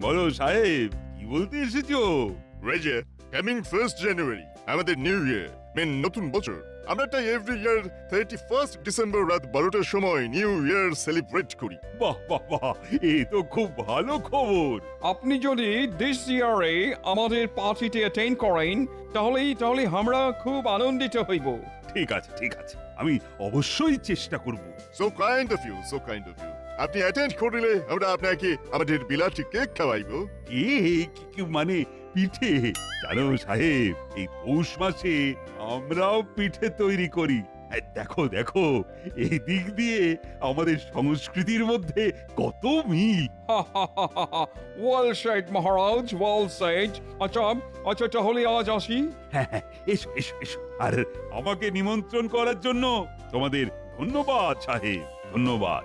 বলো সাহেব, কি বলতে এসেছো? রেজে, কামিং 1st জানুয়ারি আমাদের নিউ ইয়ার, নতুন বছর। আমরা তাই এভরি ইয়ার 31st ডিসেম্বর রাত 12টার সময় নিউ ইয়ার সেলিব্রেট করি। বাহ বাহ বাহ, এ তো খুব ভালো খবর। আপনি যদি দিস ইয়ারে আমাদের পার্টিতে অ্যাটেন্ড করেন তাহলে আমরা খুব আনন্দিত হইব। ঠিক আছে ঠিক আছে, আমি অবশ্যই চেষ্টা করব। So kind of you, so kind of you. আপনি অ্যাটেন্ড করলে আমরা আপনাকে আমাদের বিলাতি কেক খাওয়াইবো। মানে পিঠে? জানো সাহেব, এই পৌষ মাসে আমরাও পিঠে তৈরি করি। দেখো দেখো, এই দিক দিয়ে আমাদের সংস্কৃতির মধ্যে কত মিল। ওয়েল সেড মহারাজ, ওয়েল সেড। আচ্ছা তাহলে আজ আসি। হ্যাঁ হ্যাঁ, এসো এসো এসো। আর আমাকে নিমন্ত্রণ করার জন্য তোমাদের ধন্যবাদ সাহেব, ধন্যবাদ।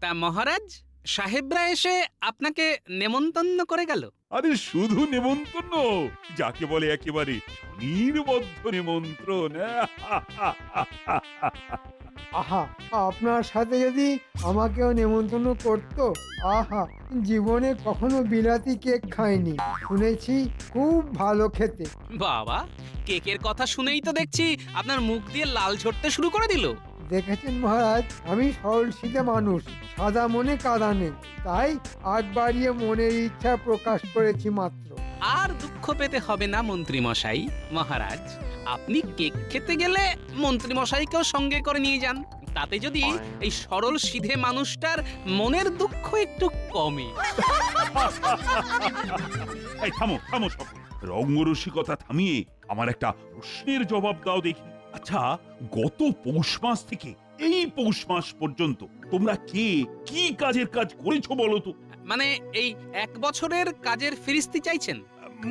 তা মহারাজ, সাহেবরা এসে আপনাকে নেমন্তন্ন করে গেল? আরে শুধু নেমন্তন্ন, যাকে বলে একেবারে স্বনির্বদ্ধ নিমন্ত্রণ। আহা, আপনার সাথে যদি আমাকেও নেমন্তন্ন করতো। আহা, জীবনে কখনো বিলাতি কেক খাইনি, শুনেছি খুব ভালো খেতে। বাবা, কেকের কথা শুনেই তো দেখছি আপনার মুখ দিয়ে লাল ঝরতে শুরু করে দিল। দেখেছেন মহারাজ, আমি সরল সিধে মানুষ, সাদা মনে কাদা নেই, তাই আগ বাড়িয়ে মনের ইচ্ছা প্রকাশ করেছি মাত্র। আর দুঃখ পেতে হবে না মন্ত্রী মশাই। মহারাজ, আপনি কেক খেতে গেলে মন্ত্রী মশাইকেও সঙ্গে করে নিয়ে যান, তাতে যদি এই সরল সিধে মানুষটার মনের দুঃখ একটু কমে। এই থামো থামো সকল, রঙ্গরসিকতা থামিয়ে আমার একটা প্রশ্নের জবাব দাও দেখি। আচ্ছা, গত পৌষ মাস থেকে এই পৌষ মাস পর্যন্ত তোমরা কে কি কাজের কাজ করেছো বলো তো? মানে এই 1 বছরের কাজের ফিরিস্তি চাইছেন?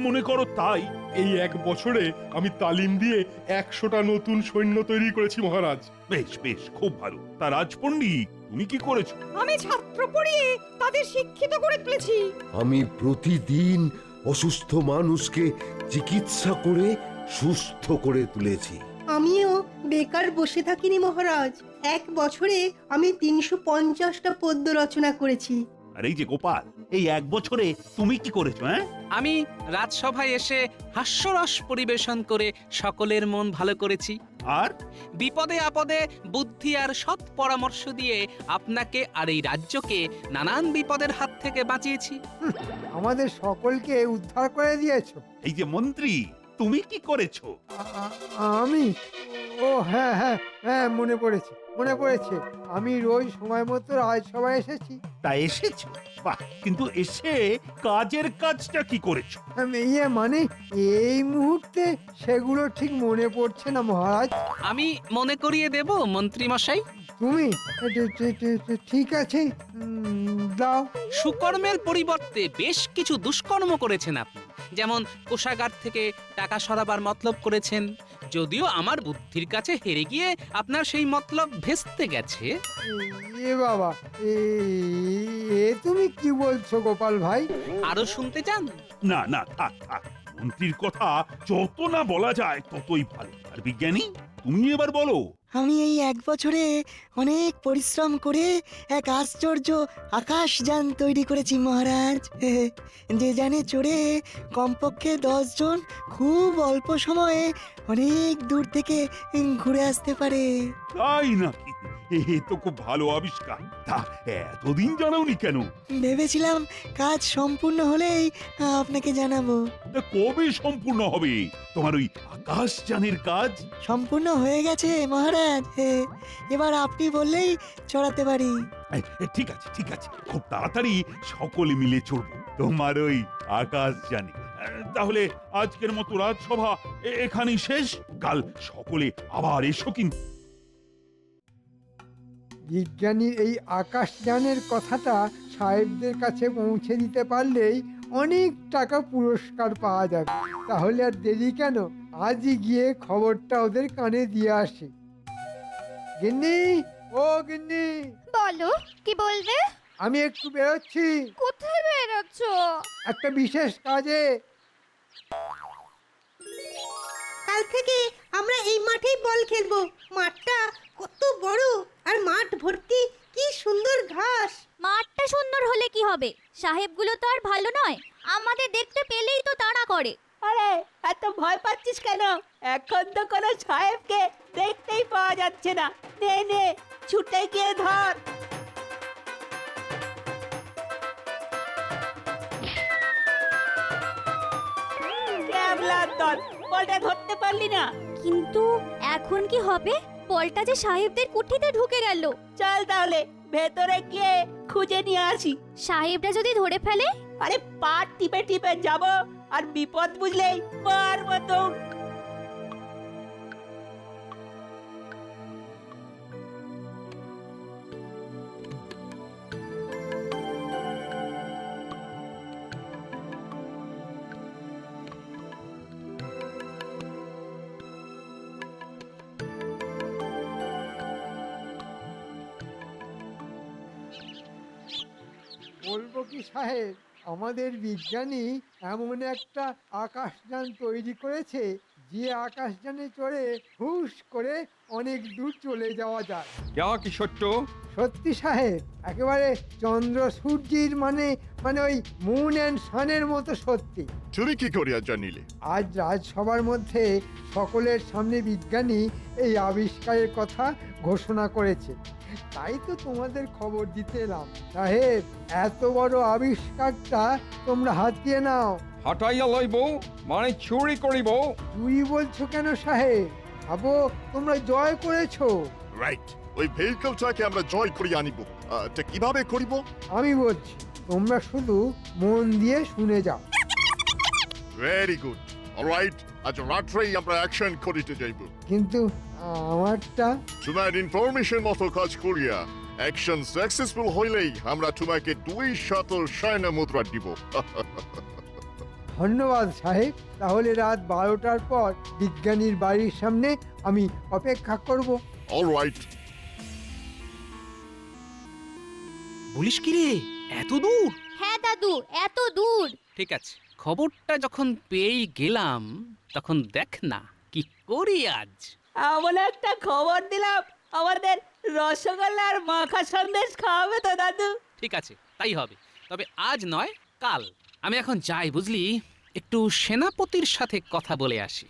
মনে করো তাই। এই 1 বছরে আমি তালিম দিয়ে 100টা নতুন সৈন্য তৈরি করেছি মহারাজ। বেশ বেশ, খুব ভালো। তা রাজপণ্ডিত, তুমি কি করেছো? আমি ছাত্র পড়িয়ে তাদের শিক্ষিত করে তুলেছি। আমি প্রতিদিন অসুস্থ মানুষকে চিকিৎসা করে সুস্থ করে তুলেছি। আমিও বেকার বসে থাকিনি মহারাজ। 1 বছরে আমি 350টা পদ্য রচনা করেছি। আর এই যে গোপাল, এই 1 বছরে তুমি কি করেছো? হ্যাঁ, আমি রাজসভায় এসে হাস্যরস পরিবেশন করে সকলের মন ভালো করেছি। আর বিপদে আপদে বুদ্ধি আর সৎ পরামর্শ দিয়ে আপনাকে আর এই রাজ্যকে নানান বিপদের হাত থেকে বাঁচিয়েছি। আমাদের সকলকে উদ্ধার করে দিয়েছো। এই যে মন্ত্রী, তুমি কি করেছো? আমি, ও হ্যাঁ হ্যাঁ হ্যাঁ, মনে পড়েছে। আমি রোজ সময় মতো রাজসভায় এসেছি। তা এসেছো? বাহ, কিন্তু এসে কাজের কাজটা কি করেছো? মানে এই মুহূর্তে সেগুলো ঠিক মনে পড়ছে না মহারাজ। আমি মনে করিয়ে দেব মন্ত্রী মশাই। তুমি ঠিক আছে, দাও। সুকর্মের পরিবর্তে বেশ কিছু দুষ্কর্ম করেছেন আপনি। যেমন কোষাগার থেকে টাকা সরাবার মতলব করেছেন, যদিও আমার বুদ্ধির কাছে হেরে গিয়ে আপনার সেই মতলব ভেস্তে গেছে। এ বাবা, এ তুমি কি বলছো গোপাল ভাই? আরো শুনতে চান? না না, থাক থাক, মন্ত্রীর কথা যত না বলা যায় ততই ভালো। আর বিজ্ঞানী, তুমি এবার বলো। আমি এই 1 বছরে অনেক পরিশ্রম করে এক আশ্চর্য আকাশযান তৈরি করেছি মহারাজ। যে যানে চড়ে কমপক্ষে 10 জন খুব অল্প সময়ে অনেক দূর থেকে ঘুরে আসতে পারে। তাই নাকি? এ তো খুব ভালো আবিষ্কার। তা এতদিন জানাওনি কেন? ভেবেছিলাম কাজ সম্পূর্ণ হলেই আপনাকে জানাবো। তা কবে সম্পূর্ণ হবে তোমার ওই আকাশযানের কাজ? সম্পূর্ণ হয়ে গেছে মহারাজ। এবার আপনি বললেই চড়াতে পারি। ঠিক আছে ঠিক আছে, খুব তাড়াতাড়ি সকলে মিলে চড়বো তোমার ওই আকাশযানে। তাহলে আজকের মতো রাজসভা এখানেই শেষ। কাল সকলে আবার এসো কিন্তু। বিজ্ঞানীর এই আকাশযানের কথাটা সাহেবদের কাছে পৌঁছে দিতে পারলেই অনেক টাকা পুরস্কার পাওয়া যাবে। তাহলে আর দেরি কেন, আজই গিয়ে খবরটা ওদের কানে দিয়ে আসি। গিন্নি, ও গিন্নি, বলো, কি বলবে? আমি একটু বেরোচ্ছি। কোথায় বেরোচ্ছ? একটা বিশেষ কাজে। কাল থেকে আমরা এই মাঠেই বল খেলবো। মাঠটা কত বড়, আর মাঠ ভর্তি কি সুন্দর ঘাস। মাঠটা হলে কি হবে? সাহেবগুলো তো আর ভালো নয়, আমাদের দেখতে পেলেই তো তাড়া করে। আরে এত ভয় পাচ্ছিস কেন? এখন তো কোনো সাহেবকে দেখতেই পাওয়া যাচ্ছে না। নে নে, ছুটে গিয়ে ধর। ক্যাবলার দল, বলটা ধরতে পারলি না? কিন্তু এখন কি হবে? বলটা যে সাহেবদের কুঠিতে ঢুকে গেল। চল তাহলে ভেতরে গিয়ে খুঁজে নিয়ে আসি। সাহেবরা যদি ধরে ফেলে? আরে পা টিপে টিপে যাব, আর বিপদ বুঝলেই মারবো তো। বলবো কি সাহেব, আমাদের বিজ্ঞানী এমন একটা আকাশযান তৈরি করেছে যে আকাশযানে চড়ে হুশ করে অনেক দূর চলে যাওয়া যায়। কি সত্য? সত্যি সাহেব, একেবারে চন্দ্র সূর্যের মানে ওই মুন অ্যান্ড সানের মতো সত্যি। তুমি কি করিয়া জানিলে? আজ রাজসভার মধ্যে সকলের সামনে বিজ্ঞানী এই আবিষ্কারের কথা ঘোষণা করেছে, তাই তো তোমাদের খবর দিতে এলাম। সাহেব, এত বড় আবিষ্কারটা তোমরা হাতিয়ে নাও। হাঁটাইয়া লইব মানে চুরি করিব? চুরি বলছো কেন সাহেব? ভাবো তোমরা জয় করেছো। রাইট, ওই ভেহিকলটাকে আমরা জয় করিয়া আনিব। তা কিভাবে করিব? আমি বলছি, তোমরা শুধু মন দিয়ে শুনে যাও। Very good. অলরাইট, আজ রাত্রেই আমরা অ্যাকশন করিতে যাইব। কিন্তু আমারটা? তোমার ইনফরমেশন মতো কাজ করিয়া অ্যাকশন সাকসেসফুল হইলেই আমরা তোমাকে 200 সৈন্য মুদ্রা দিব। ধন্যবাদ সাহেব। তাহলে রাত 12টার পর বিজ্ঞানীর বাড়ির সামনে আমি অপেক্ষা করব। অলরাইট। বলিস কি রে, এত দূর? হ্যাঁ দাদু, এত দূর। ঠিক আছে, খবরটা যখন পেয়েই গেলাম তখন দেখ না কি করি আজ। এমন একটা খবর দিলাম, আমাদের রসগোল্লা আর মাখা সন্দেশ খাওয়াবে তো দাদু? ঠিক আছে, তাই হবে। তবে আজ নয়, কাল। আমি এখন যাই, বুঝলি, একটু সেনাপতির সাথে কথা বলে আসি।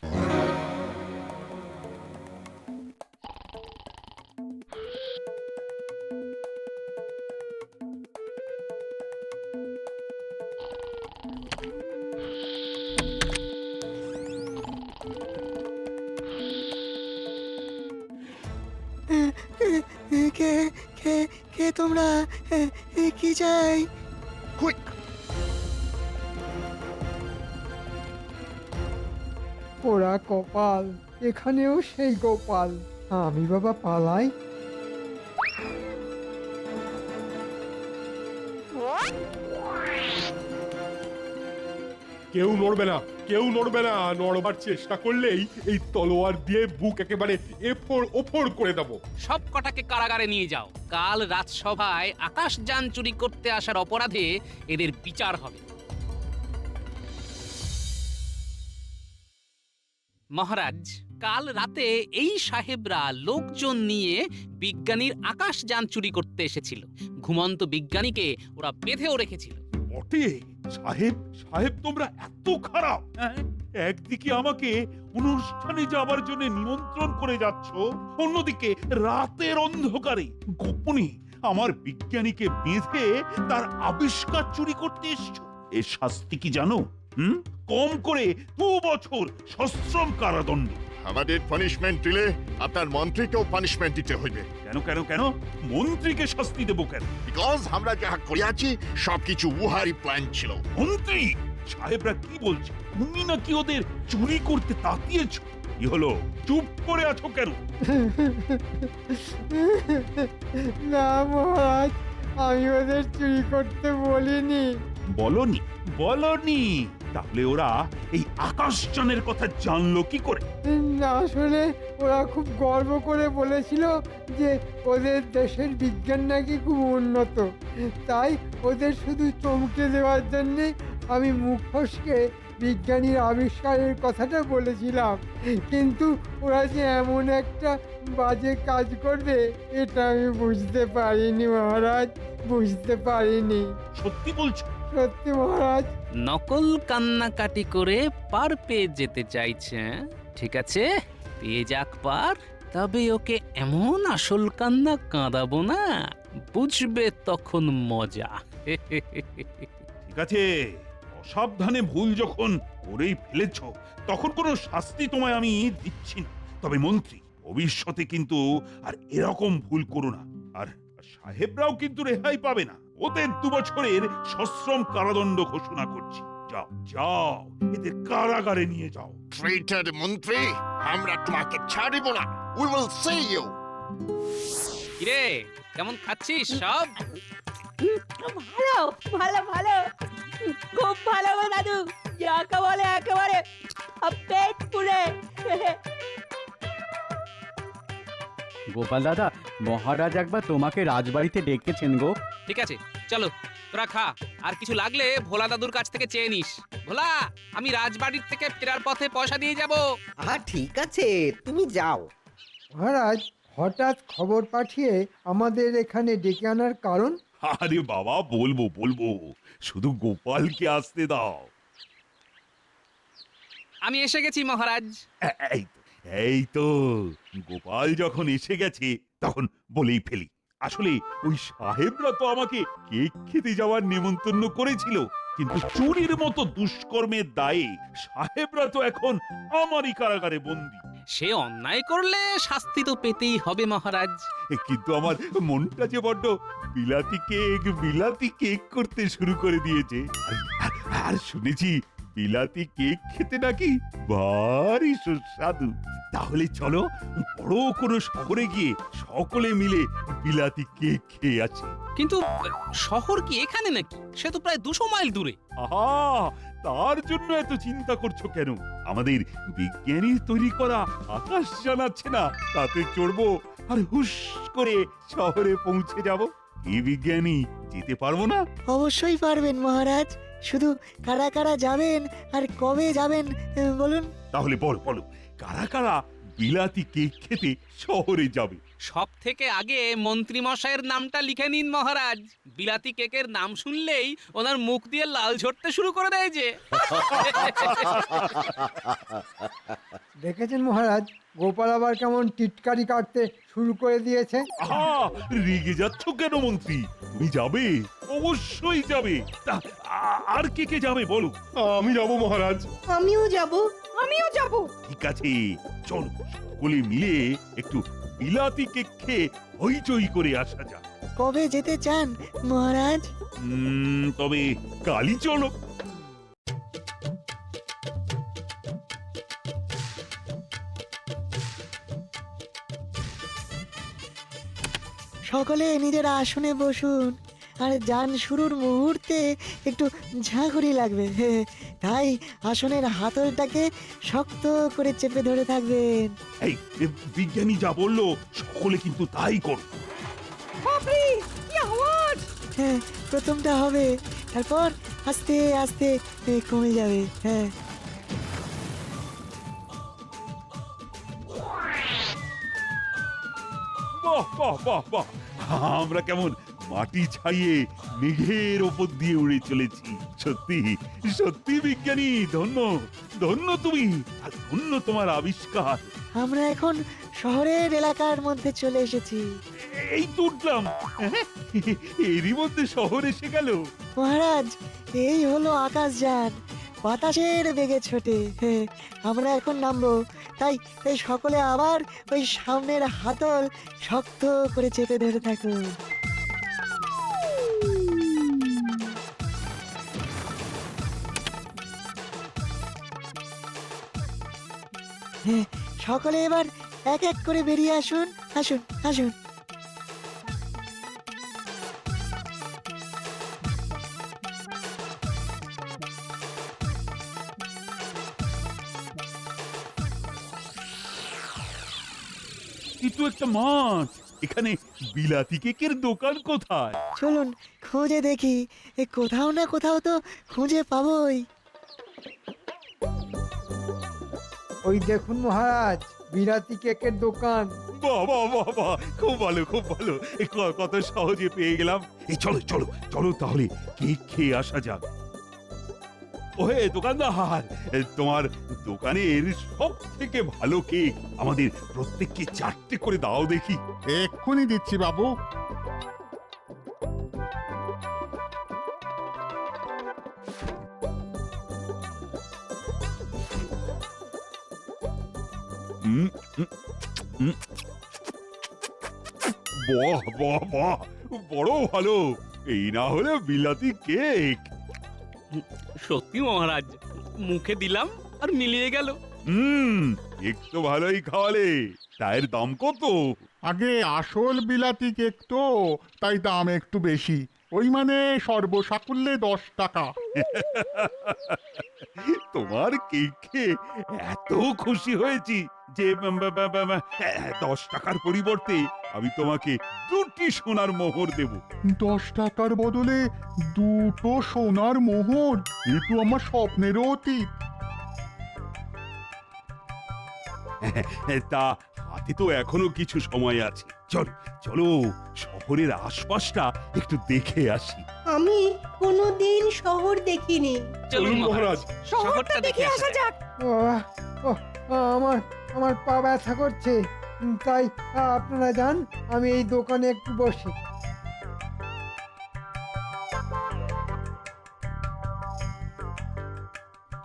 কে কে কে তোমরা? কি চাই? কুইক! পোড়া কপাল, এখানেও সেই গোপাল। আমি বাবা পালাই। কেউ নড়বে না, কেউ নড়বে না। নড়বার চেষ্টা করলেই এই তলোয়ার দিয়ে বুক একেবারে এফোড় ওফোড় করে দেবো। সব কটাকে কারাগারে নিয়ে যাও। কাল রাজসভায় আকাশযান চুরি করতে আসার অপরাধে এদের বিচার হবে। মহারাজ, কাল রাতে এই সাহেবরা লোকজন নিয়ে বিজ্ঞানীর আকাশযান চুরি করতে এসেছিল। ঘুমন্ত বিজ্ঞানীকে ওরা বেঁধেও রেখেছিল। বটে সাহেব, সাহেব তোমরা এত খারাপ? হ্যাঁ? একদিকে আমাকে অনুষ্ঠানে যাবার জন্য নিমন্ত্রণ করে যাচ্ছ, অন্যদিকে রাতের অন্ধকারে গোপনে আমার বিজ্ঞানীকে বেঁধে তার আবিষ্কার চুরি করতে এসছো। এর শাস্তি কি জানো? কম করে 2 বছর সশ্রম কারাদণ্ড। আমাদের পানিশমেন্ট দিলে আপনার মন্ত্রীকেও পানিশমেন্ট দিতে হইবে। কেন কেন কেন? মন্ত্রীকে শাস্তি দেবো কেন? বিকজ আমরা যা করিয়াছি সবকিছু উহারই প্ল্যান ছিল। মন্ত্রী সাহেবরা কি বলছে? তুমি নাকি ওদের চুরি করতে তাকিয়েছ? কি হলো, চুপ করে আছো কেন? না মহারাজ, আমি ওদের চুরি করতে বলিনি। বলনি? বলনি? তাহলে ওরা এই আকাশযানের কথা জানলো কি করে? না, আসলে ওরা খুব গর্ব করে বলেছিল যে ওদের দেশের বিজ্ঞান নাকি খুব উন্নত, তাই ওদের শুধু চমকে দেওয়ার জন্যে আমি মুখ ফসকে বিজ্ঞানীর আবিষ্কারের কথাটা বলেছিলাম, কিন্তু ওরা যে এমন একটা বাজে কাজ করবে এটা আমি বুঝতে পারিনি মহারাজ, বুঝতে পারিনি। সত্যি বলছো? সত্যি মহারাজ। নকল কান্নাকাটি করে পার পেয়ে যেতে চাইছে, ঠিক আছে, পেয়ে যাক পার, তবে ওকে এমন আসল কান্না কাঁদাবো না, বুঝবে তখন মজা। ঠিক আছে, অসাবধানে ভুল যখন করেই ফেলেছ তখন কোনো শাস্তি তোমায় আমি দিচ্ছি না। তবে মন্ত্রী, ভবিষ্যতে কিন্তু আর এরকম ভুল করো না। আর সাহেবরাও কিন্তু রেহাই পাবে না। ওদের 2 বছরের সশ্রম কারাদণ্ড ঘোষণা করছি। যাও যাও, এদের কারাগারে নিয়ে যাও। ট্রেটার মন্ত্রী, আমরা তোমাকে ছাড়িব না। We will see you. কিরে, কেমন খাচ্ছিস সব? ভালো ভালো ভালো, খুব ভালো গো দাদু, যাকে বলে একেবারে পেট পুরে। গোপাল দাদা, মহারাজ একবার তোমাকে রাজবাড়িতে ডেকেছেন গো। ঠিক আছে, চলো তোরা খা, আর কিছু লাগলে ভোলা দাদুর কাছ থেকে চেয়ে নিস। ভোলা, আমি রাজবাড়ির থেকে ফেরার পথে পয়সা দিয়ে যাব। ঠিক আছে, তুমি যাও। মহারাজ, হঠাৎ খবর পাঠিয়ে আমাদের এখানে ডেকে আনার কারণ? আরে বাবা, বলবো বলবো, শুধু গোপালকে আসতে দাও। আমি এসে গেছি মহারাজ। এই তো, এই তো, গোপাল যখন এসে গেছে তখন বলেই ফেলি। আসলে ওই সাহেবরা তো আমাকে কেক খেতে যাওয়ার নেমন্তন্ন করেছিল, কিন্তু চুরির মতো দুষ্কর্মের দায়ে সাহেবরা তো এখন আমারই কারাগারে বন্দী। সে অন্যায় করলে শাস্তি তো পেতেই হবে মহারাজ। কিন্তু আমার মনটা যে বড্ড বিলাতি কেক করতে শুরু করে দিয়েছে। আর শুনেছি বিলাতি কেক খেতে নাকি ভারী সুস্বাদু। তাহলে চলো বড় কোনো শহরে গিয়ে সকলে মিলে বিলাতি কেক খেয়ে আসি। কিন্তু শহর কি এখানে নাকি? সে তো প্রায় 200 মাইল দূরে। আহা, তার জন্য এত চিন্তা করছো কেন? আমাদের বিজ্ঞানীর তৈরি করা আকাশ জানাচ্ছে না, তাতে চড়বো আর হুশ করে শহরে পৌঁছে যাব। এই বিজ্ঞানী, যেতে পারবো না? অবশ্যই পারবেন মহারাজ, শুধু কারা কারা যাবেন আর কবে যাবেন বলুন। তাহলে বলো কারা কারা বিলাতি কেক খেতে শহরে যাবে? সব থেকে আগে মন্ত্রী মশাইয়ের নামটা লিখে নিন মহারাজ। বিলাতি কেকের নাম শুনলেই ওনার মুখ দিয়ে লাল ঝরতে শুরু করে দেয় যে। দেখেছেন মহারাজ, গোপাল আবার কেমন টিটকারি কাটতে শুরু করে দিয়েছে। আহা, রেগে যাচ্ছ কেন মন্ত্রী? তুমি যাবে, অবশ্যই যাবে। তা আর কে কে যাবে বলো? আমি যাব মহারাজ। আমিও যাব। আমিও যাব। ঠিক আছে, চলো সকলে মিলে একটু বিলাতি কেক খেয়ে হইচই করে আসা যাক। কবে যেতে চান মহারাজ? তবে কালই চলো। সকলে নিজের আসনে বসুন, আর যান শুরুর মুহূর্তে একটু ঝাঁকুনি লাগবে, তাই আসনের হাতলটাকে শক্ত করে চেপে ধরে থাকবেন। এই বিজ্ঞানী যা বললো সকলে কিন্তু তাই করো। কি আওয়াজ! হ্যাঁ, প্রথমটা হবে, তারপর আস্তে আস্তে কমে যাবে। হ্যাঁ, বাহ বাহ বাহ বাহ, আমরা কেমন মাটি ছাইয়ে মেঘের ওপর দিয়ে উড়ে চলেছি। সত্যি সত্যি বিজ্ঞানী, ধন্য ধন্য তুমি, আর ধন্য তোমার আবিষ্কার। আমরা এখন শহরের এলাকার মধ্যে চলে এসেছি। এই তো উঠলাম, এরই মধ্যে শহর এসে গেল। মহারাজ, এই হলো আকাশযান, বাতাসের বেগে ছোটে। আমরা এখন নামবো, তাই এই সকলে আবার ওই সামনের হাতল শক্ত করে চেপে ধরে থাকুন। সকলে এবার এক এক করে বেরিয়ে আসুন, আসুন আসুন। কিন্তু একটা মাঠ, এখানে বিলাতি কেকের দোকান কোথায়? চলুন খুঁজে দেখি, কোথাও না কোথাও তো খুঁজে পাবোই। ওই দেখুন মহারাজ, বিলাতি কেকের দোকান। বাহ বাহ বাহ বাহ, খুব ভালো খুব ভালো। কত সহজে পেয়ে গেলাম। এই চলো চলো চলো তাহলে কেক খেয়ে আসা যাক। ওহে দোকানদার, তোমার দোকানের সব থেকে ভালো কেক আমাদের প্রত্যেককে 4টে করে দাও দেখি। এক্ষুনি দিচ্ছি বাবু। হুম, হুম, হুম। বাহ বাহ বাহ, বড় ভালো। এই না হলে বিলাতি কেক। সত্যি মহারাজ, মুখে দিলাম আর মিলিয়ে গেল। কেক তো ভালোই খাওয়ালে। তার দাম কত? আগে আসল বিলাতি কেক তো, তাই দাম একটু বেশি। ওই মানে সর্বসাকুল্যে 10 টাকা। তোমার কেক খেয়ে এত খুশি হয়েছি যে 10 টাকার পরিবর্তে আমি তোমাকে 2টি সোনার মোহর দেব। 10 টাকার বদলে 2টো সোনার মোহর, এ তো আমার স্বপ্নেরও অতীত। তা হাতে তো এখনো কিছু সময় আছে। চলো চলো, শহরের আশপাশটা একটু দেখে আসি। আমি কোনোদিন শহর দেখিনি। চলুন মহারাজ, শহরটা দেখে আসা যাক। ওহ, আমার আমার পা ব্যথা করছে, তাই আপনারা যান, আমি এই দোকানে একটু বসি।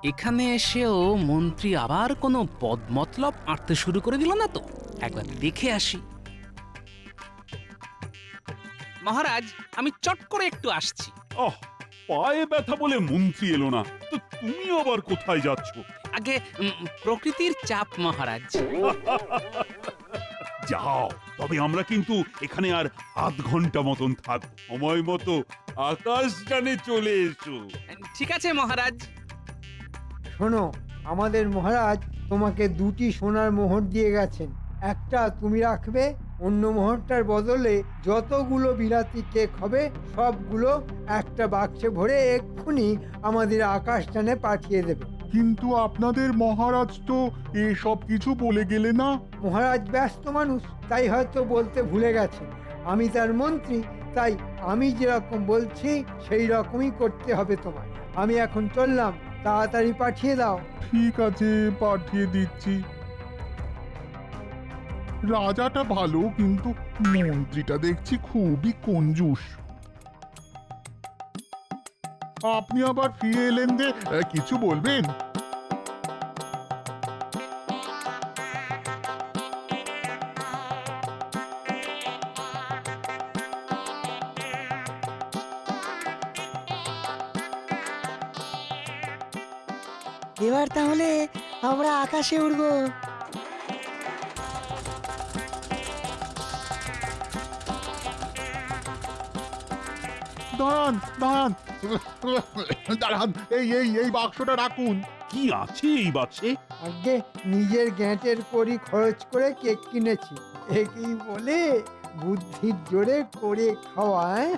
এখানে এসেও মন্ত্রী আবার কোনো বদমতলব আঁটতে শুরু করে দিল না তো? একবার দেখে আসি। মহারাজ, আমি চট করে একটু আসছি। আহ, পায়ে ব্যথা বলে মন্ত্রী এলো না, তো তুমি আবার কোথায় যাচ্ছ? আগে প্রকৃতির চাপ মহারাজ। যাও, তবে আমরা কিন্তু এখানে আর আধ ঘন্টা মতন থাকবো। সময় মতো আকাশযানে চলে এসো। ঠিক আছে মহারাজ। শোনো, আমাদের মহারাজ তোমাকে 2টি সোনার মোহর দিয়ে গেছেন। একটা তুমি রাখবে, অন্য মোহরটার বদলে যতগুলো বিলাতি কেক হবে সবগুলো একটা বাক্সে ভরে এক্ষুনি আমাদের আকাশযানে পাঠিয়ে দেবে। কিন্তু আপনাদের মহারাজ তো এসব কিছু বলে গেলে না। মহারাজ ব্যস্ত মানুষ, তাই হয়তো বলতে ভুলে গেছে। আমি তার মন্ত্রী, তাই আমি যেরকম বলছি সেই রকমই করতে হবে তোমায়। আমি এখন চললাম, তাড়াতাড়ি পাঠিয়ে দাও। ঠিক আছে, পাঠিয়ে দিচ্ছি। রাজাটা ভালো, কিন্তু মন্ত্রীটা দেখছি খুবই কঞ্জুস। আপনি আবার ফিরে এলেন যে, কিছু বলবেন? এবার তাহলে আমরা আকাশে উড়বো। দাঁড়ান দাঁড়ান দাঁড়ান, এই বাক্সটা রাখুন। কি আছে এই বাক্সে? আগে নিজের গ্যাঁটের কড়ি খরচ করে কেক কিনেছি, একেই বলে বুদ্ধির জোরে করে খাওয়ায়।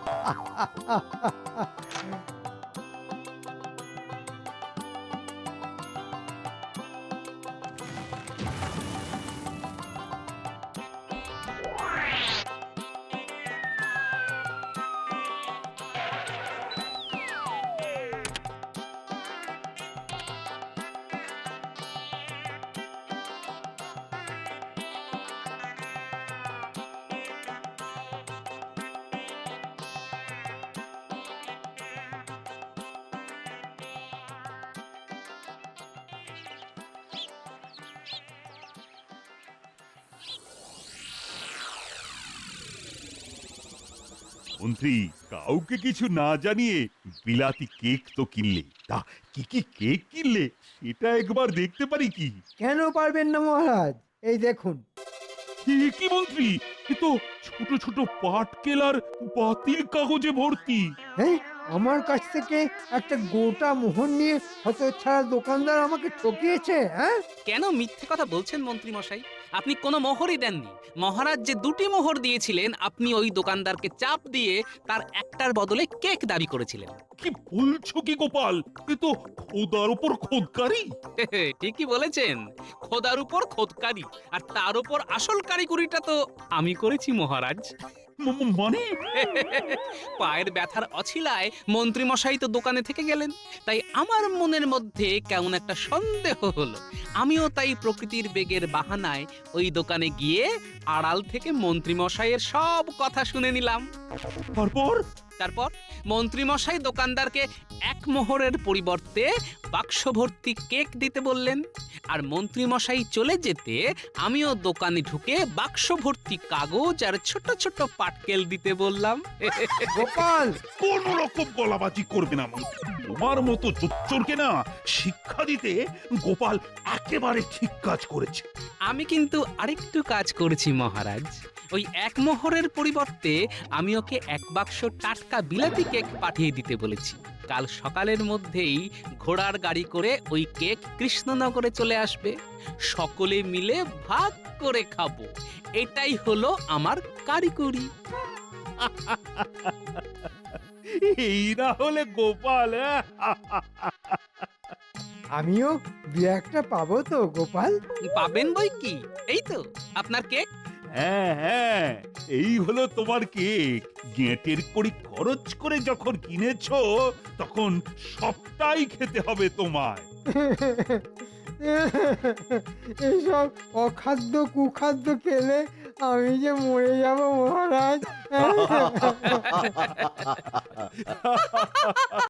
মন্ত্রী, কাউকে কিছু না জানিয়ে বিলাতি কেক তো কিনলে, তা কি কি কেক কিনলে সেটা একবার দেখতে পারি কি? কেন পারবেন না মহারাজ? এই দেখুন। কি মন্ত্রী, এ তো ছোট ছোট পাটকেল আর বাতিল কাগজে ভর্তি। হ্যাঁ, আমার কাছ থেকে একটা গোটা মোহর নিয়ে হতচ্ছাড়া দোকানদার আমাকে ঠকিয়েছে। হ্যাঁ, কেন মিথ্যে কথা বলছেন মন্ত্রী মশাই? আপনি কোনো মোহরই দেননি। মহারাজ যে 2টি মোহর দিয়েছিলেন, আপনি ওই দোকানদারকে চাপ দিয়ে তার একটার বদলে কেক দাবি করেছিলেন। কি বলছো কি গোপাল, এ তো খোদার উপর খোদকারি। ঠিকই বলেছেন, খোদার উপর খোদকারি, আর তার উপর আসল কারিগরিটা তো আমি করেছি মহারাজ। মানে পায়ের ব্যথার অছিলায় মন্ত্রীমশাই তো দোকানে থেকে গেলেন, তাই আমার মনের মধ্যে কেমন একটা সন্দেহ হলো। আমিও তাই প্রকৃতির বেগের বাহানায় ওই দোকানে গিয়ে আড়াল থেকে মন্ত্রীমশাইয়ের সব কথা শুনে নিলাম। তারপর মন্ত্রীমশাই দোকানদারকে 1 মোহরের পরিবর্তে বাক্স ভর্তি কেক দিতে বললেন, আর মন্ত্রীমশাই চলে যেতে আমিও দোকানে ঢুকে বাক্স ভর্তি কাগজ আর ছোট ছোট পাটকেল দিতে বললাম। গোপাল, কোন রকম গলাবাজি করবে না মন্ত্রী। তোমার মতো চোরকে না শিক্ষা দিতে গোপাল একেবারে ঠিক কাজ করেছে। আমি কিন্তু আরেকটু কাজ করেছি মহারাজ। ওই 1 মোহরের পরিবর্তে আমি ওকে 1 বাক্স টাটকা বিলাতি কেক পাঠিয়ে দিতে বলেছি। কাল সকালের মধ্যেই ঘোড়ার গাড়ি করে ওই কেক কৃষ্ণনগরে চলে আসবে। সকলে মিলে ভাগ করে খাবো। এটাই হলো আমার কারিগরি। এই না হলে গোপাল, আমিও 2-1টা পাবো তো গোপাল? পাবেন বই কি, এই তো আপনার কেক। হ্যাঁ হ্যাঁ, এই হলো তোমার কেক। গেঁটের কড়ি খরচ করে যখন কিনেছো, তখন সবটাই খেতে হবে তোমায়। এসব অখাদ্য কুখাদ্য খেলে আমি যে মরে যাব মহারাজ।